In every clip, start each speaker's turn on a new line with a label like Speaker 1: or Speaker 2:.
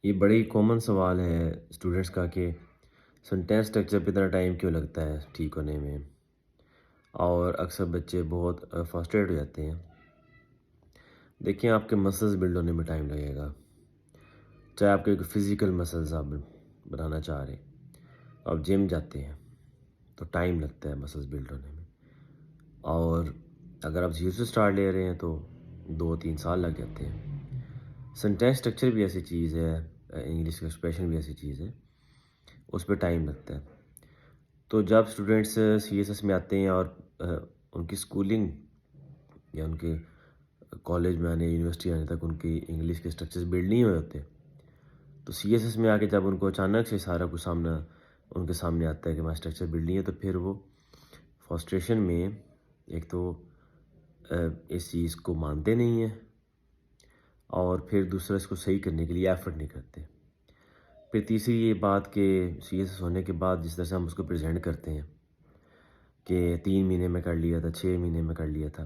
Speaker 1: یہ بڑی کامن سوال ہے اسٹوڈنٹس کا کہ سینٹینس اسٹرکچر پہ اتنا ٹائم کیوں لگتا ہے ٹھیک ہونے میں، اور اکثر بچے بہت فرسٹریٹ ہو جاتے ہیں۔ دیکھیں، آپ کے مسلز بلڈ ہونے میں ٹائم لگے گا، چاہے آپ کے فزیکل مسلز آپ بنانا چاہ رہے ہیں، آپ جم جاتے ہیں تو ٹائم لگتا ہے مسلز بلڈ ہونے میں، اور اگر آپ زیرو سے اسٹارٹ لے رہے ہیں تو 2-3 سال لگ جاتے ہیں۔ سینٹینس اسٹرکچر بھی ایسی چیز ہے، انگلش کا ایکسپریشن بھی ایسی چیز ہے، اس پہ ٹائم لگتا ہے۔ تو جب اسٹوڈنٹس سی ایس ایس میں آتے ہیں اور ان کی اسکولنگ یا ان کے کالج میں آنے، یونیورسٹی آنے تک ان کی انگلش کے اسٹرکچرز بلڈ نہیں ہوئے ہوتے، تو سی ایس ایس میں آ کے جب ان کو اچانک سے سارا کچھ ان کے سامنے آتا ہے کہ ہمارا اسٹرکچر بلڈ نہیں ہے، تو پھر وہ فرسٹریشن میں ایک تو اس چیز کو مانتے نہیں ہیں، اور پھر دوسرا اس کو صحیح کرنے کے لیے ایفرٹ نہیں کرتے۔ پھر تیسری یہ بات کہ سی ایس ایس ہونے کے بعد جس طرح سے ہم اس کو پریزنٹ کرتے ہیں کہ 3 مہینے میں کر لیا تھا، 6 مہینے میں کر لیا تھا،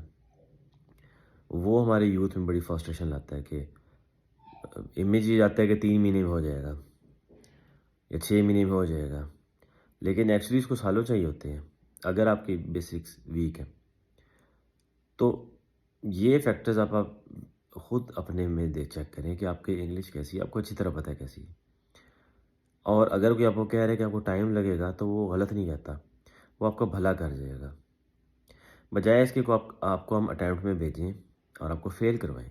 Speaker 1: وہ ہمارے یوتھ میں بڑی فرسٹریشن لاتا ہے کہ امیج یہ جاتا ہے کہ 3 مہینے میں ہو جائے گا یا 6 مہینے میں ہو جائے گا، لیکن ایکچولی اس کو سالوں چاہیے ہوتے ہیں اگر آپ کی بیسکس ویک ہیں۔ تو یہ فیکٹرز آپ خود اپنے میں چیک کریں کہ آپ کی انگلش کیسی ہے، آپ کو اچھی طرح پتہ ہے کیسی ہے، اور اگر کوئی آپ کو کہہ رہا ہے کہ آپ کو ٹائم لگے گا تو وہ غلط نہیں کہتا، وہ آپ کا بھلا کر جائے گا، بجائے اس کے کو آپ کو ہم اٹیمپٹ میں بھیجیں اور آپ کو فیل کروائیں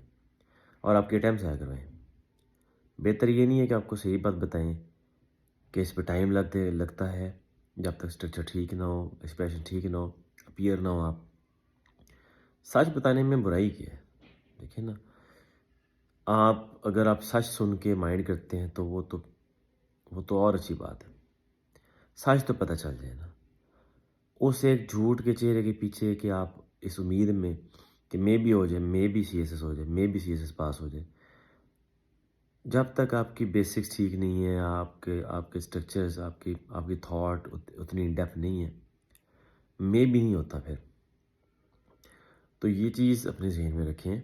Speaker 1: اور آپ کے اٹیمپٹ ضائع کروائیں۔ بہتر یہ نہیں ہے کہ آپ کو صحیح بات بتائیں کہ اس پہ ٹائم لگتا ہے جب تک اسٹرکچر ٹھیک نہ ہو، ایکسپریشن ٹھیک نہ ہو، اپیئر نہ ہو۔ آپ سچ بتانے میں برائی کیا ہے؟ دیکھیں نا، اگر آپ سچ سن کے مائنڈ کرتے ہیں تو وہ تو اور اچھی بات ہے، سچ تو پتہ چل جائے نا۔ اس ایک جھوٹ کے چہرے کے پیچھے کہ آپ اس امید میں کہ مے بھی ہو جائے، مے بھی سی ایس ایس ہو جائے، مے بھی سی ایس ایس پاس ہو جائے، جب تک آپ کی بیسکس ٹھیک نہیں ہے، آپ کے اسٹرکچرز، آپ کی تھاٹ اتنی ڈیپتھ نہیں ہے، مے بھی نہیں ہوتا پھر۔ تو یہ چیز اپنے ذہن میں رکھیں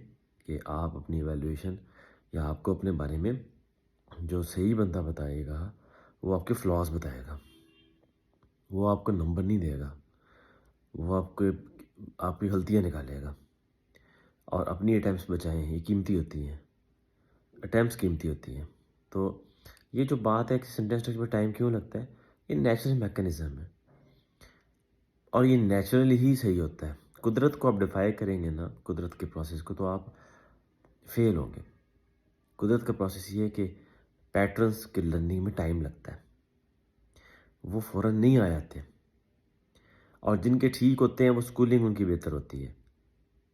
Speaker 1: کہ آپ اپنی ایویلویشن یا آپ کو اپنے بارے میں جو صحیح بندہ بتائے گا وہ آپ کے فلاز بتائے گا، وہ آپ کو نمبر نہیں دے گا، وہ آپ کی غلطیاں نکالے گا، اور اپنی اٹیمپٹس بچائیں، یہ قیمتی ہوتی ہیں، اٹیمپٹس قیمتی ہوتی ہیں۔ تو یہ جو بات ہے کہ سینٹینس اسٹرکچر پہ ٹائم کیوں لگتا ہے، یہ نیچرل میکانزم ہے، اور یہ نیچرلی ہی صحیح ہوتا ہے۔ قدرت کو آپ ڈیفائی کریں گے نا، قدرت کے پروسیس کو، تو آپ فیل ہوں گے۔ قدرت کا پروسیس یہ ہے کہ پیٹرنز کے لرننگ میں ٹائم لگتا ہے، وہ فوراً نہیں آ جاتے، اور جن کے ٹھیک ہوتے ہیں وہ اسکولنگ ان کی بہتر ہوتی ہے،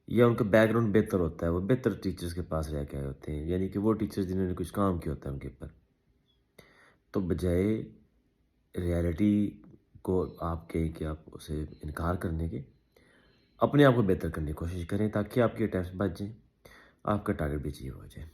Speaker 1: یا ان کا بیک گراؤنڈ بہتر ہوتا ہے، وہ بہتر ٹیچرز کے پاس رہ کے آئے ہوتے ہیں، یعنی کہ وہ ٹیچرز جنہوں نے کچھ کام کیا ہوتا ہے ان کے اوپر۔ تو بجائے ریالٹی کو آپ کہیں کہ آپ اسے انکار کرنے کے، اپنے آپ کو بہتر کرنے کی کوشش کریں تاکہ آپ کے اٹیمپٹس بچ جائیں، آپ کا ٹارگیٹ بھی اچیو ہو جائے۔